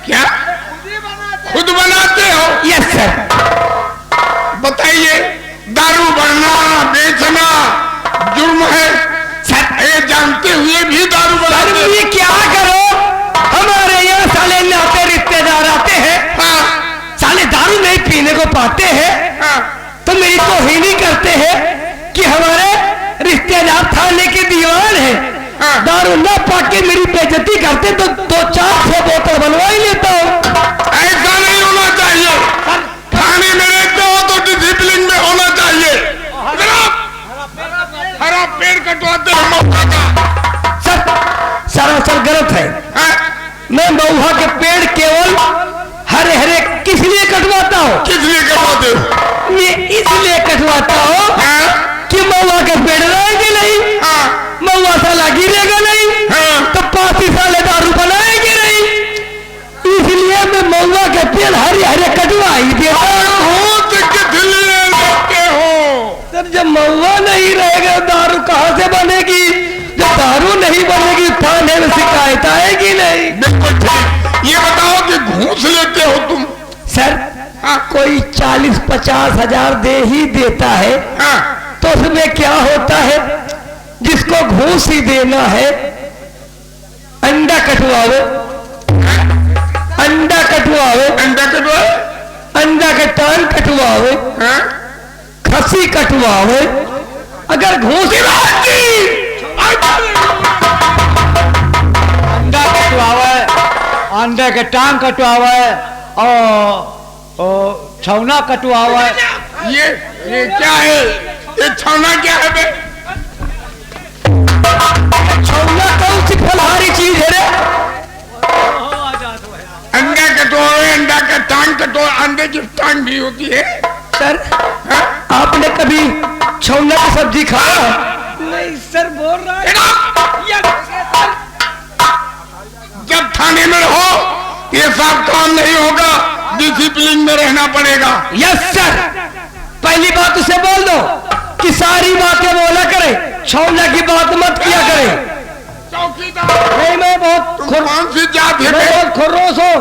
क्या खुद बनाते हो? Yes sir. बताइए, दारू बनना बेचना जुर्म है सर, ये जानते हुए भी दारू बनाते हो? ये क्या करो, हमारे यहाँ साले नाते रिश्तेदार आते हैं, हाँ। साले दारू नहीं पीने को पाते हैं, हाँ। तो मेरी तौहीन ही करते हैं कि हमारे रिश्तेदार थाने के दीवान है। हाँ। दारू ना पाके मेरी बेइज्जती करते तो 2-4 बोतल बनवा ही लेता हूँ। ऐसा नहीं होना चाहिए। थाने में रहते हो तो डिसिप्लिन में होना चाहिए। हरा पेड़ कटवाते हो महुआ का। सरासर गलत है। हाँ? मैं महुआ के पेड़ केवल हरे हरे किस लिए कटवाता हूँ? किस लिए कटवाते हो? ये इसलिए कटवाता हूँ कि महुआ के पेड़ रहेंगे नहीं। हाँ। महुआ साला गिरेगा नहीं। हाँ। तो 5 साले दारू बनाएंगे नहीं, इसलिए मैं महुआ के पेड़ हरे हरे कटवा ही देता हूँ। सर जब महुआ नहीं रहेगा दारू कहाँ से बनेगी? जब दारू नहीं बनेगी थाने में शिकायत आएगी नहीं। बिल्कुल ठीक। ये बताओ कि घूस लेते हो तुम? सर कोई 40-50 हजार दे ही देता है। हाँ। तो उसमें क्या होता है, जिसको घूस ही देना है अंडा कटवाओ, अंडा कटवाओ, अंडा कटवाए, अंडा के टांग कटवाओ, हाँ? खस्सी कटवाओ। अगर घूस ही अंडा कटवावे, अंडे के टांग कटवावे और छौना कटवावे। ये क्या है? ये छौना क्या है बे? छौना कौन सी फलहारी चीज है रे? अंडा कटवाए, अंडा का टांग कटवाए, अंडे की टांग भी होती है। सर हाँ? आपने कभी छौना की सब्जी खाया? नहीं सर बोल रहा है। जब थाने में रहो ये सब काम नहीं होगा, डिसिप्लिन में रहना पड़ेगा। Yes sir. पहली बात उसे बोल दो कि सारी बातें बोला करे, छौना की बात मत किया करे। चौकीदार नहीं मैं बहुत तुम कौन सी जात है? मैं बहुत खुर्रोस हूँ।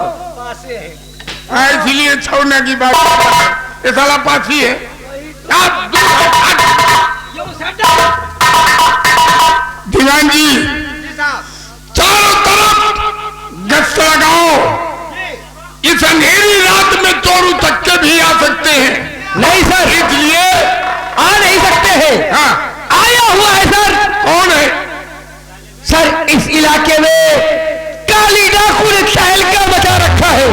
हाँ, इसलिए छौना की बात करता है। ये साला पासी है। आप दीवान जी चारों तरफ गश्त लगाओ। इस अंधेरी रात में चोरू चक्के भी आ सकते हैं। नहीं सर, इसलिए आ नहीं सकते हैं। हाँ। आया हुआ है सर। कौन है? सर इस इलाके में काली डाकू ने तहलका मचा रखा है,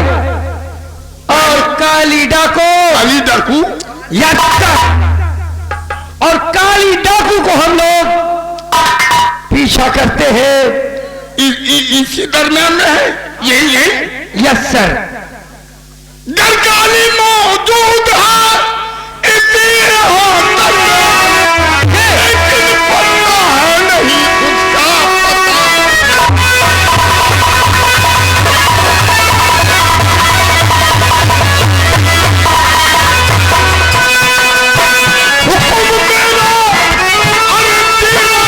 और काली डाकू यस सर, और काली डाकू को हम लोग पीछा करते हैं। इसी दरमियान में है। यही यस सर। गरकाली मौजूद है, इतनी होता है, लेकिन पता है नहीं उसका हुक्म मेरा, अरे तेरा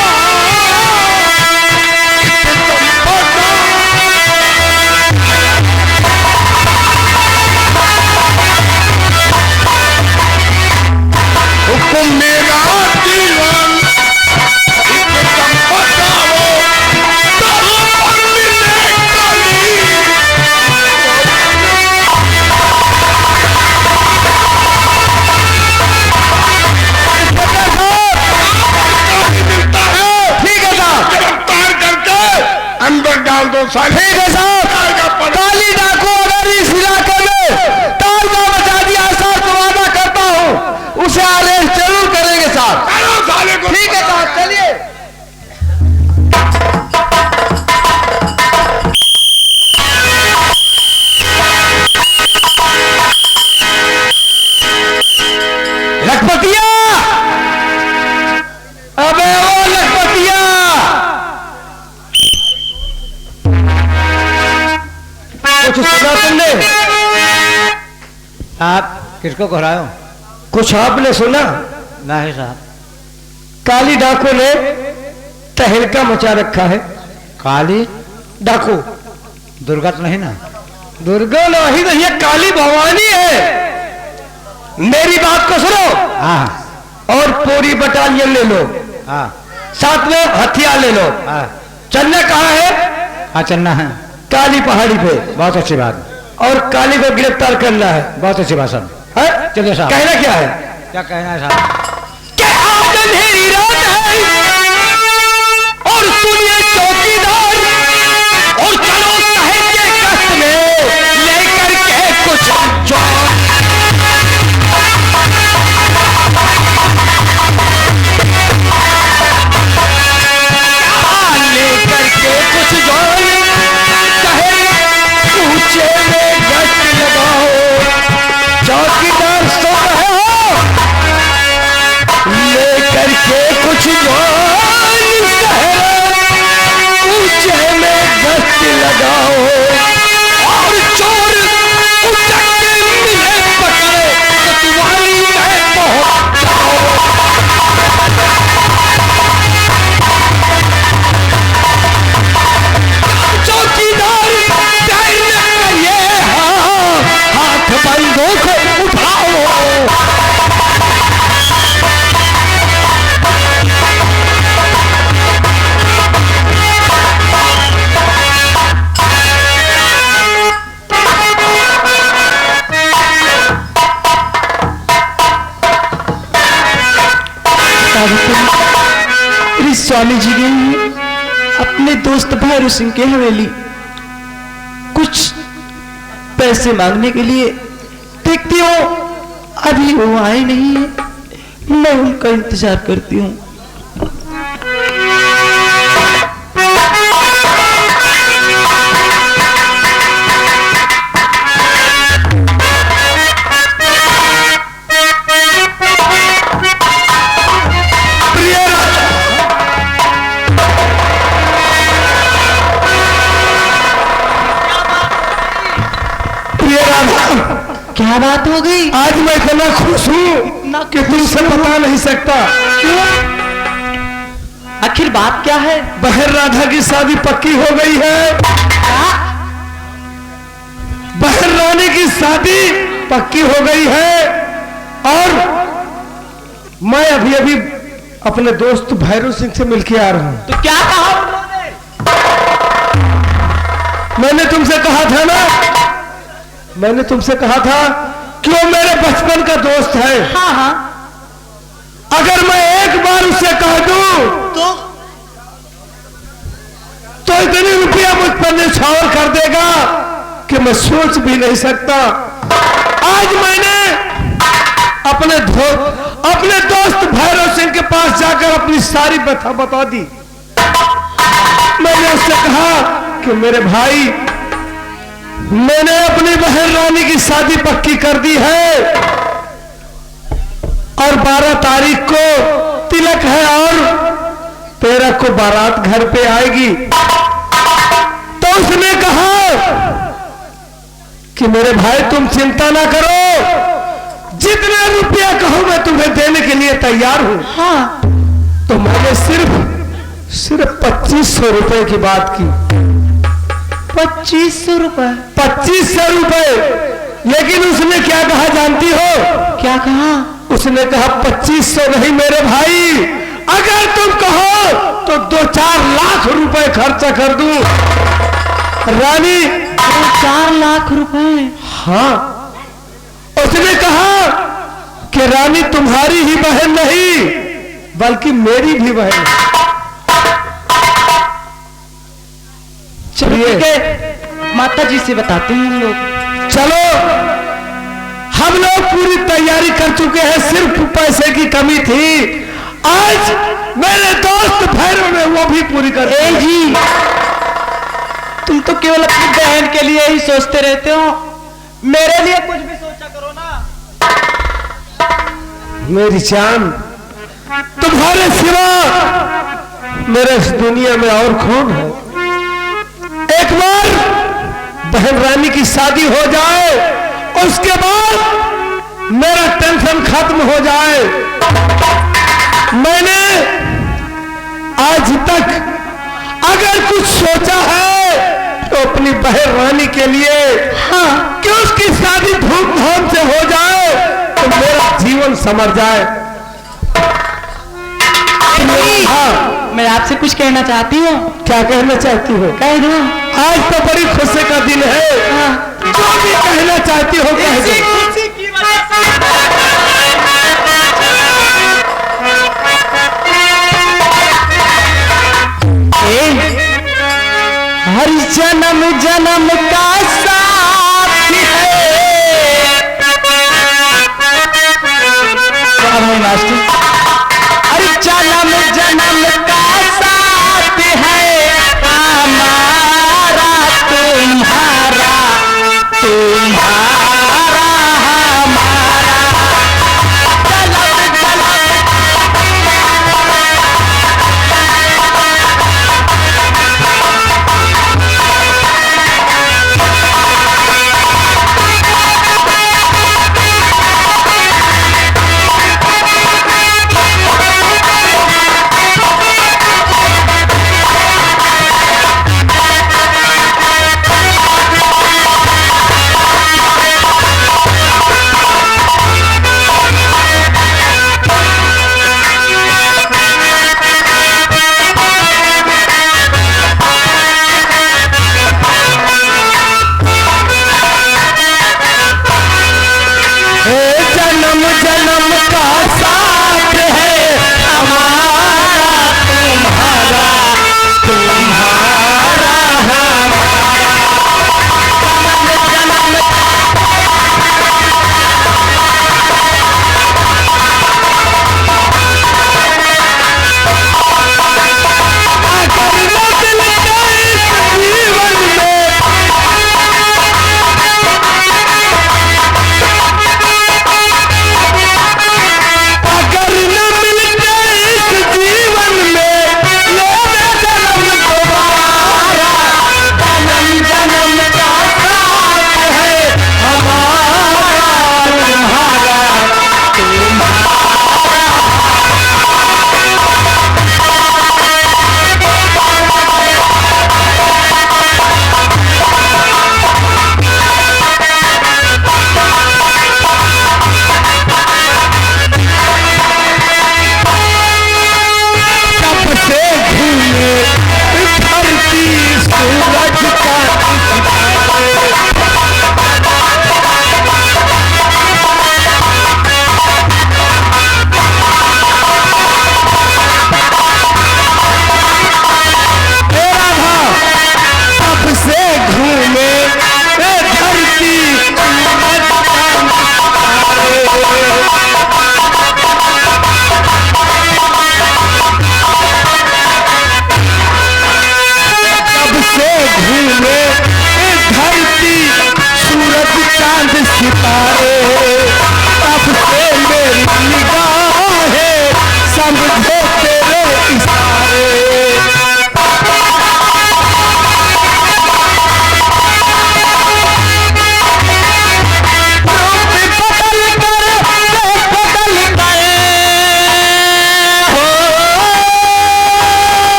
हुक्म मेरा दीवान, एकदम बचाओ, दारू पर मिले काली। मिलता है, ठीक है साहब, गिरफ्तार करके अंदर डाल दो साले। ठीक है साहब। काली डाकू अगर इस इलाके में तालबा मचा दिया साहब तो वादा करता हूँ उसे अरेस्ट जरूर करेंगे साहब। चलो साले को। ठीक है साहब, चलिए। लखपतिया, अबे ओ लखपतिया, कुछ सुना तुमने? आप किसको कह रहे हो? कुछ आपने सुना? नहीं साहब। काली डाकू ने तहलका मचा रखा है। काली डाकू दुर्गा तो नहीं ना? दुर्गा नहीं तो ये काली भवानी है। मेरी बात को सुनो। हाँ और पूरी बटालियन ले लो, हाँ साथ में हथियार ले लो। हाँ चलना कहाँ है? हाँ चलना है। काली पहाड़ी पे। बहुत अच्छी बात, और काली को गिरफ्तार करना है। बहुत अच्छी बात साहब। है? चलिए साहब। कहना क्या है? क्या कहना है साहब? कि आज अंधेरी रात है और सुनिए चौकीदार, और चलो शहर के कष्ट में लेकर के कुछ जवान। लेकर के कुछ जवान शहर ऊंचे में गश्त लगाओ। चौकीदार सो रहे हो, लेकर के कुछ जवान शहर ऊंचे में गश्त लगाओ। और चोर उचक के मिले पकड़े कोतवाली में पहुंच जाओ। चौकीदार पैर न करिए, हाथ बंदूक उठाओ। स्वामी जी गए हैं अपने दोस्त भैरव सिंह के हवेली कुछ पैसे मांगने के लिए। देखती हूँ अभी वो आए नहीं है, मैं उनका इंतजार करती हूँ। क्या बात हो गई? आज मैं इतना खुश हूँ कि तुमसे बता नहीं सकता। क्यों? आखिर बात क्या है? बहन राधा की शादी पक्की हो गई है। बहन रानी की शादी पक्की हो गई है। और मैं अभी अभी अपने दोस्त भैरव सिंह से मिलके आ रहा हूँ। तो क्या कहा उन्होंने? मैंने तुमसे कहा था ना, मैंने तुमसे कहा था कि वो मेरे बचपन का दोस्त है। हाँ हाँ। अगर मैं एक बार उससे कह दूं तो इतनी रुपया मुझ पर निछावर कर देगा कि मैं सोच भी नहीं सकता। आज मैंने अपने दोस्त भैरव सिंह के पास जाकर अपनी सारी व्यथा बता दी। मैंने उससे कहा कि मेरे भाई, मैंने अपनी बहन रानी की शादी पक्की कर दी है और 12 तारीख को तिलक है और 13 को बारात घर पे आएगी। तो उसने कहा कि मेरे भाई तुम चिंता ना करो, जितना रुपया कहो मैं तुम्हें देने के लिए तैयार हूं। हाँ। तो मैंने सिर्फ 2500 रुपए की बात की। 2500 रुपए? 2500 रुपए। लेकिन उसने क्या कहा जानती हो? क्या कहा? उसने कहा 2500 नहीं मेरे भाई, अगर तुम कहो तो 2-4 लाख रुपए खर्चा कर दूं। रानी 4 लाख रुपए? हाँ। उसने कहा कि रानी तुम्हारी ही बहन नहीं बल्कि मेरी भी बहन है। चलिए ठीक है, माता जी से बताते हैं हम लोग। चलो, हम लोग पूरी तैयारी कर चुके हैं, सिर्फ पैसे की कमी थी। आज मेरे दोस्त भैरव ने वो भी पूरी कर दी। जी, तुम तो केवल अपनी बहन के लिए ही सोचते रहते हो, मेरे लिए कुछ भी सोचा करो ना। मेरी जान, तुम्हारे सिवा मेरे इस दुनिया में और कौन है? एक बार बहन रानी की शादी हो जाए, उसके बाद मेरा टेंशन खत्म हो जाए। मैंने आज तक अगर कुछ सोचा है तो अपनी बहन रानी के लिए। समझ जाए। हाँ, मैं आपसे कुछ कहना चाहती हूँ। क्या कहना चाहती हो? कह दो। आज तो बड़ी खुशी का दिन है। जो भी कहना चाहती हो कह दो। हर जन्म जन्म का साथ है। मास्टर, हर जन्म जन्म का साथ है हमारा, तुम्हारा तुम्हारा हमारा।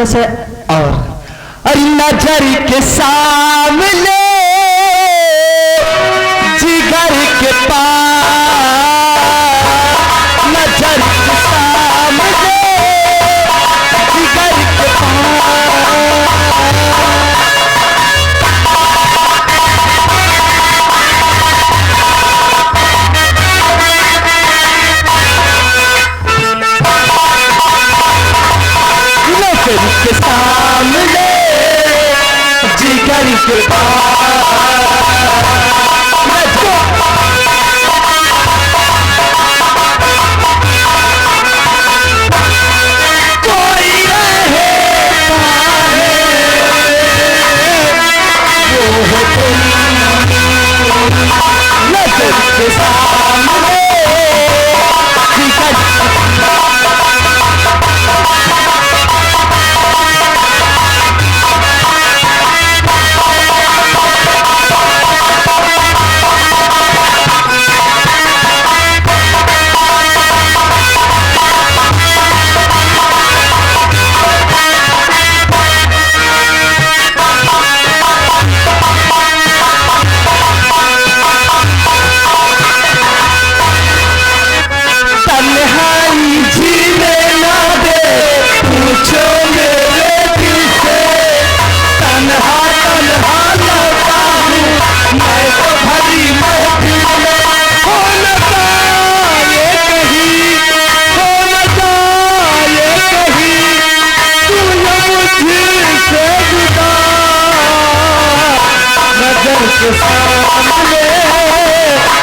थोड़ा सा और नजर के सामने जिगर के पास, नजर के सामने जिगर के के सामने जिगर के कोई रहे वो हो तुम, नजर के सामने जिगर के सामने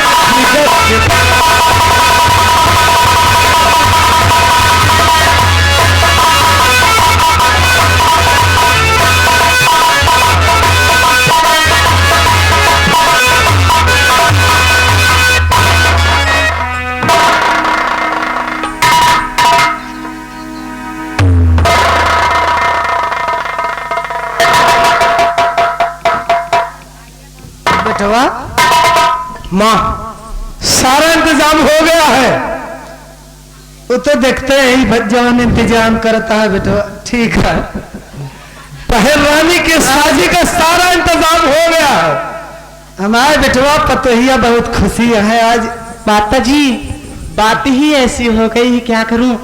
जिगर के बेटवा। माँ सारा इंतजाम हो गया है। वो तो देखते हैं ही भज्जन इंतजाम करता है बेटवा। ठीक है, बहन रानी के शादी का सारा इंतजाम हो गया है। हमारे बेटवा पतोहिया बहुत खुशी है आज। माता जी बात ही ऐसी हो गई, क्या करूं,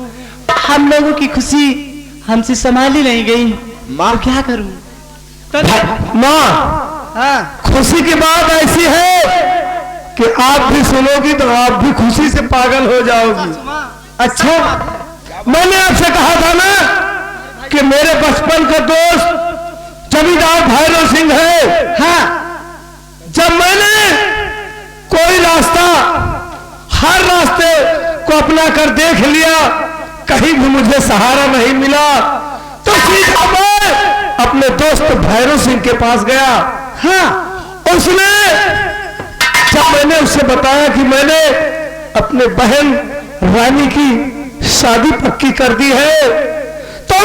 हम लोगों की खुशी हमसे संभाली नहीं गई। माँ क्या करूं? माँ हाँ, खुशी की बात ऐसी है कि आप भी सुनोगी तो आप भी खुशी से पागल हो जाओगी। अच्छा, मैंने आपसे कहा था ना कि मेरे बचपन का दोस्त जमींदार भैरव सिंह है। हाँ, जब मैंने कोई रास्ता, हर रास्ते को अपना कर देख लिया, कहीं भी मुझे सहारा नहीं मिला, तो सीधा मैं अपने दोस्त भैरव सिंह के पास गया। हाँ, उसने, जब मैंने उससे बताया कि मैंने अपने बहन रानी की शादी पक्की कर दी है, तो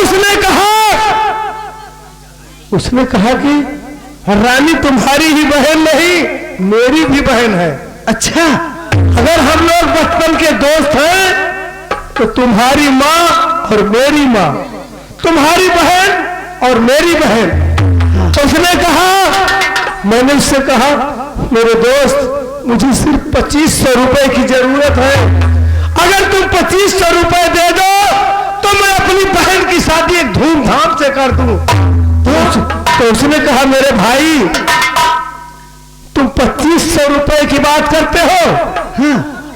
उसने कहा कि रानी तुम्हारी ही बहन नहीं, मेरी भी बहन है। अच्छा, अगर हम लोग बचपन के दोस्त हैं तो तुम्हारी माँ और मेरी माँ, तुम्हारी बहन और मेरी बहन। तो उसने कहा, मैंने उससे कहा मेरे दोस्त मुझे सिर्फ 2500 रुपए की जरूरत है, अगर तुम 2500 रुपए दे दो तो मैं अपनी बहन की शादी एक धूमधाम से कर दूं। तो उसने कहा मेरे भाई तुम 2500 रुपए की बात करते हो,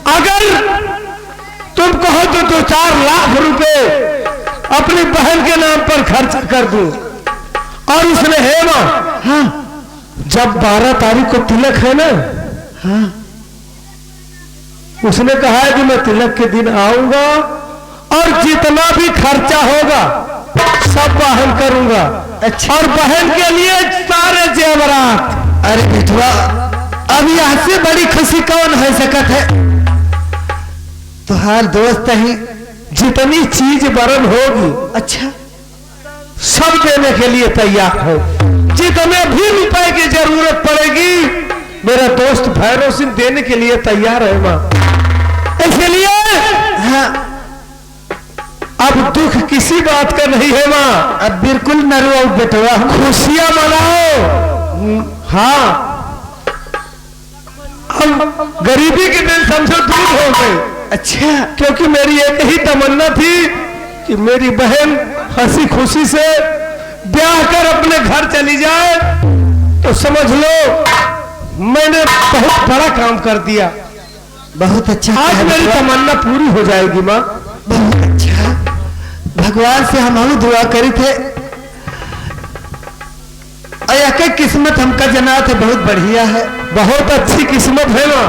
अगर तुम कहो तो 2-4 लाख रुपए अपनी बहन के नाम पर खर्च कर दूं। और उसने हेमा, हाँ, जब 12 तारीख को तिलक है ना, हाँ, उसने कहा है कि मैं तिलक के दिन आऊंगा और जितना भी खर्चा होगा सब बहन करूंगा। अच्छा, और बहन के लिए सारे जेवरात। अरे बेटवा, अब यहाँ से बड़ी खुशी कौन हो सकत है? तुहार दोस्त ही जितनी चीज बरन होगी, अच्छा, सब देने के लिए तैयार हो। जितने भी रुपए की जरूरत पड़ेगी मेरा दोस्त भैरव सिंह देने के लिए तैयार है माँ। इसलिए हाँ, अब दुख किसी बात का नहीं है माँ। अब बिल्कुल न रो बेटवा, खुशियां मनाओ। हाँ, हम गरीबी के दिन समझो दूर हो गए। अच्छा, क्योंकि मेरी एक ही तमन्ना थी कि मेरी बहन हंसी खुशी से ब्याह कर अपने घर चली जाए। तो समझ लो मैंने बहुत बड़ा काम कर दिया। बहुत अच्छा। आज मेरी तमन्ना पूरी हो जाएगी माँ। बहुत अच्छा। भगवान से हम दुआ करी थे, और किस्मत हमका जना थे बहुत बढ़िया है। बहुत अच्छी किस्मत है माँ।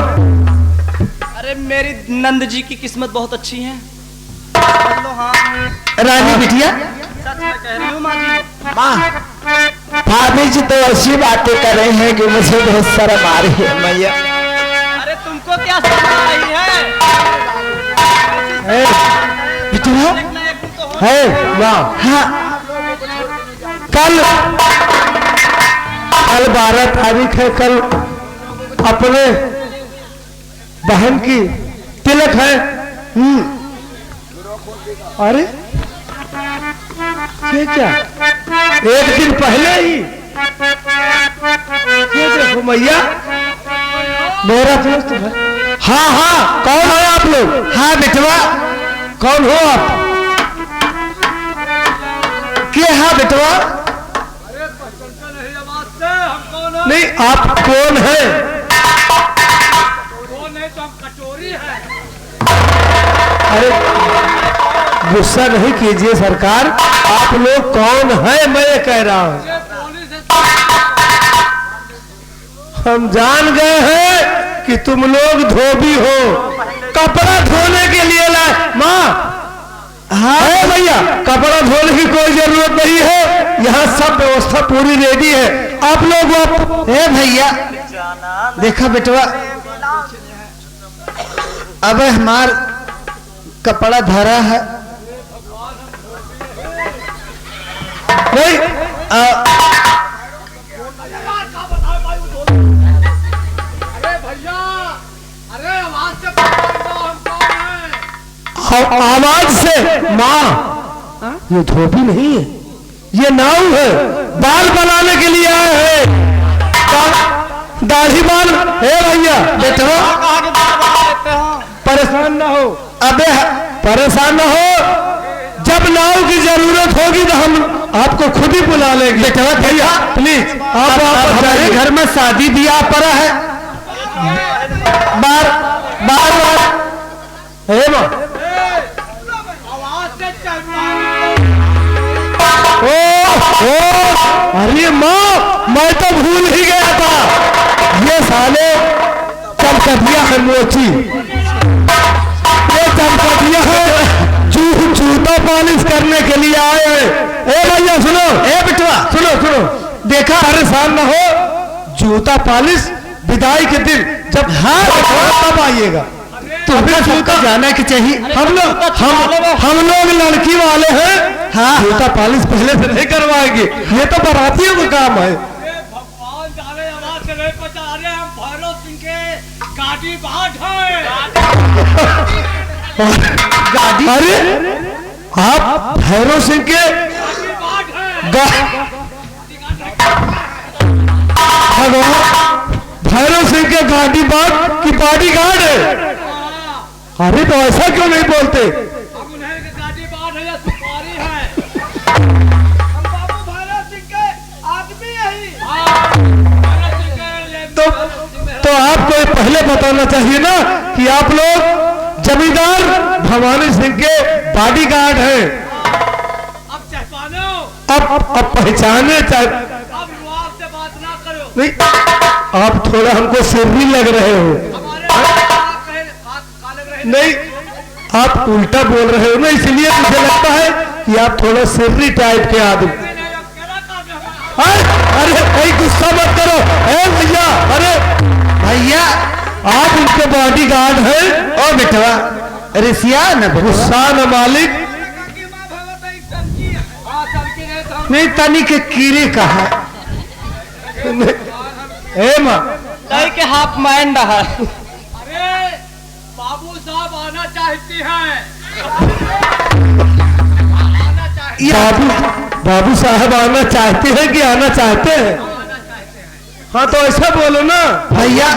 अरे मेरी नंद जी की किस्मत बहुत अच्छी है। लो हाँ, रानी बिटिया, सच में कह रही हूँ माँ जी। माँ भाभी जी तो ऐसी बातें कर रहे हैं कि मुझे बहुत शर्म आ रही है मैया। अरे तुमको क्या शर्म आ रही है? बिटिया है माँ। हाँ, कल 12 तारीख है। कल अपने बहन की तिलक है। अरे ये क्या, एक दिन पहले ही ये देखो मैया, मेरा दोस्त है। हाँ हाँ, कौन है आप लोग? हाँ बेटवा, कौन हो आप? क्या है बेटवा? नहीं, आप कौन है? अरे गुस्सा नहीं कीजिए सरकार, आप लोग कौन है मैं ये कह रहा हूं। हम जान गए हैं कि तुम लोग धोबी हो, कपड़ा धोने के लिए लाए। माँ, हाँ भैया, कपड़ा धोने की कोई जरूरत नहीं है, यहाँ सब व्यवस्था पूरी रेडी है। आप लोग भैया देखा बेटवा, अब हमार कपड़ा धरा है। नहीं, आवाज से माँ, ये धोबी नहीं है, ये नाव है। बाल बनाने के लिए आए हैं, दाढ़ी बाल है भैया। बेटवा परेशान ना हो। अबे परेशान ना हो, जब नाव की जरूरत होगी तो हम आपको खुद ही बुला लेंगे। बेटवा भैया प्लीज आप हमारे घर में शादी ब्याह पड़ा है, बार बार बार है माँ। अरे माँ, मैं तो भूल ही गया था, ये साले चमकदिया है मोची, ये चमकदिया है जूता पॉलिश करने के लिए आए हैं। ए भैया सुनो, ए बिटवा सुनो सुनो, देखा परेशान ना हो, जूता पॉलिश विदाई के दिन जब हाँ तब आइएगा। तुम्हें जूता जाना की चाहिए। हम लोग लड़की वाले हैं। हाँ, जूता पॉलिश पहले से नहीं करवाएंगे, ये तो बारातियों का काम है। भगवान जाने आवाज से नहीं पहुंचा रहे, हम भैरव सिंह के गाड़ी बाट है। अरे आप भैरव सिंह के भैरव सिंह के गाड़ी बाट की बॉडी गार्ड है। अरे तो ऐसा क्यों नहीं बोलते? हम उन्हें गाड़ी बाट है या सुपारी है। हम बाबू भैरव सिंह के आदमी यही। तो आपको पहले बताना चाहिए ना कि आप लोग जमींदार भवानी सिंह के बॉडीगार्ड हैं। अब पहचानो, अब पहचाने चाहे। अब विवाद से बात ना करो। नहीं, आप थोड़ा हमको सिर्री लग रहे हो। हमारे हाथ लग रहे नहीं, आप उल्टा बोल रहे हो ना, इसलिए मुझे लगता है कि आप थोड़ा सिर्री टाइप के आदमी। अरे भाई गुस्सा मत करो। भैया, अरे भैया आप उनके बॉडीगार्ड हैं। ओ बेटवा रिसिया न गुस्सा न मालिक। नहीं, तनी के कीड़े कहा ए माँ, कहीं के हाफ माइंड है। अरे बाबू साहब आना चाहती हैं। बाबू साहब आना चाहते हैं कि आना चाहते हैं? हाँ तो ऐसा बोलो ना भैया,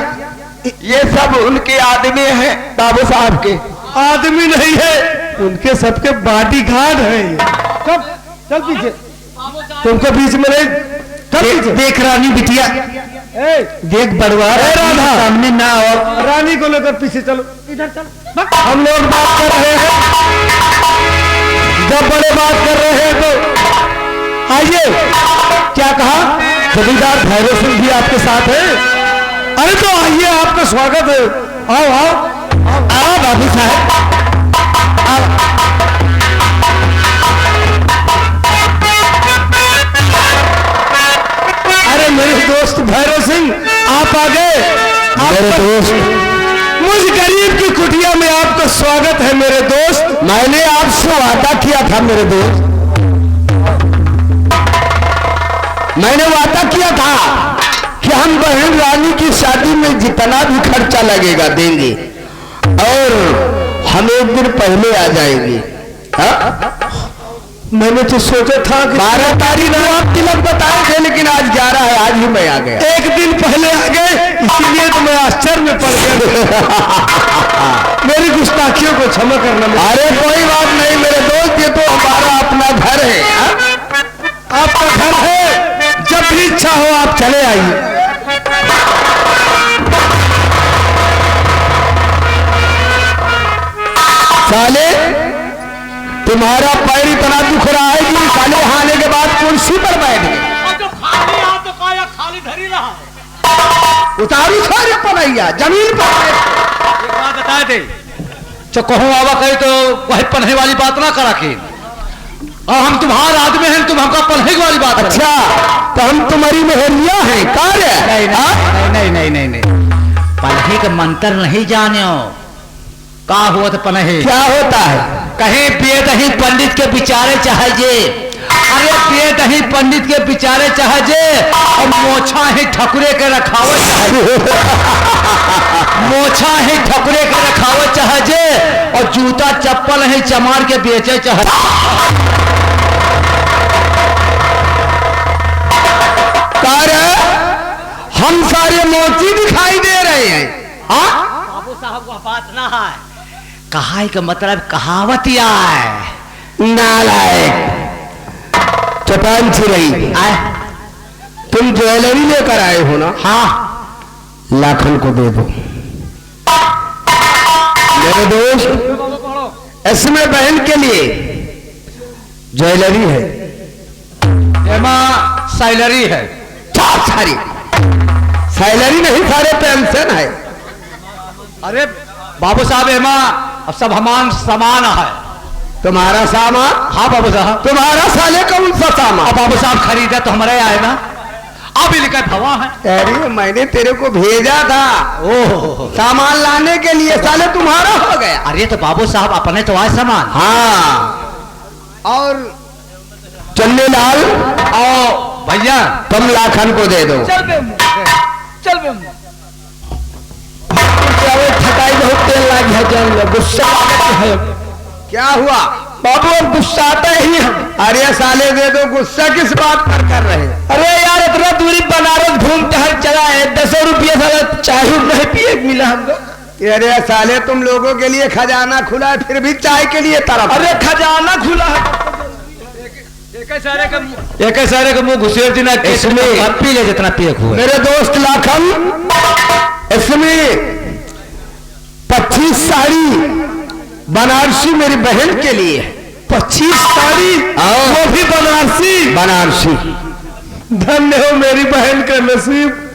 ये सब उनके आदमी हैं, बाबू साहब के। आदमी नहीं है, उनके सबके बॉडी गार्ड है। चल पीछे, तुमको बीच में नहीं। चल पीछे। देख रानी बिटिया, देख बड़वा राधा सामने ना आओ। रानी को लेकर पीछे चलो, इधर चल। हम लोग बात कर रहे हैं, जब बड़े बात कर रहे हैं तो आइए। क्या कहा? जमींदार भैरव सिंह भी आपके साथ है? अरे तो आइए, आपका स्वागत है। आओ आओ आओ बाबू साहब, आओ। अरे मेरे दोस्त भैरव सिंह, आप आ गए। मेरे दोस्त, मुझ गरीब की कुटिया में आपका स्वागत है मेरे दोस्त। मैंने आपसे वादा किया था मेरे दोस्त, मैंने वादा किया था कि हम बहन रानी की शादी में जितना भी खर्चा लगेगा देंगे, और हम एक दिन पहले आ जाएंगे। मैंने तो सोचा था कि 12 तारीख को आप तिलक बताए थे, लेकिन आज 11 है, आज ही मैं आ गया। एक दिन पहले आ गए, इसीलिए तो मैं आश्चर्य में पड़ गया। मेरी गुस्ताखियों को क्षमा करना। अरे कोई बात नहीं मेरे दोस्त, ये तो हमारा अपना घर है। आपका घर है, जब भी इच्छा हो आप चले आइए। साले, तुम्हारा पैर इतना दुख रहा है कि साले आने के बाद कुर्सी पर बैठ गए। खाली हाथ तो काया खाली धरी रहा। उतारू सारे पनैया जमीन पर। एक बात बताए थे, तो कहो आवा कहे तो वही पढ़ने वाली बात ना करा के, और हम तुम्हारा आदमी हैं, तुम हमका पढ़ने वाली बात। अच्छा, तो हम तुम्हारी मेहरिया हैं कार्य? नहीं नहीं नहीं नहीं, पढ़े का मंत्र नहीं जाने हो। का हुआ तो पढ़े क्या होता है? कहीं पिए दही पंडित के विचारे चाहे, अरे पिए दही पंडित के विचारे चाहे, और मोछा ही ठकुरे के रखावे चाहे, मोछा ही ठकुरे के रखावे चाहे, और जूता चप्पल ही चमार के बेचे चाहे। कार्य हम सारे मोची दिखाई दे रहे हैं। हाँ बाबू साहब को बात ना है, कहाई का मतलब कहावतिया है। नालायक चटान चिरई, तुम ज्वेलरी लेकर आए हो ना? हाँ, लाखन को दे दो मेरे दोस्त। इसमें बहन के लिए ज्वेलरी है, एमा सैलरी है। सारी सैलरी नहीं, सारे पेंशन है। अरे बाबू साहब, एमा अब सब हमान सामान है। तुम्हारा सामान? हाँ बाबू साहब। तुम्हारा साले कौन सा सामान? अब बाबू साहब खरीदा तो हमारे आए ना, अब इनका भवा है। अरे मैंने तेरे को भेजा था ओह, सामान लाने के लिए, साले तुम्हारा हो गया। अरे तो बाबू साहब अपने तो आए सामान। हाँ, और चन्ने लाल और भैया तुम लाखन को दे दो। चल बे चल बे। ठकाई बहुत तेल लगी है, जान लो गुस्सा है। क्या हुआ बाबू? अब गुस्सा आता ही है। अरे साले दे दो, गुस्सा किस बात पर कर रहे हैं? अरे यार, इतना दूरी बनारस घूमते हर चला है, 10 रुपये साला चाय नहीं पिए मिला हमको। अरे साले, तुम लोगों के लिए खजाना खुला है, फिर भी चाय के लिए तरफ। अरे खजाना खुला है, एक सारे का मुंह घुसेर देना, इसमें पी ले जितना पिए हुआ। मेरे दोस्त लाखन, इसमें 25 साड़ी बनारसी मेरी बहन के लिए। 25 साड़ी, वो भी बनारसी? बनारसी। धन्य हो मेरी बहन का नसीब।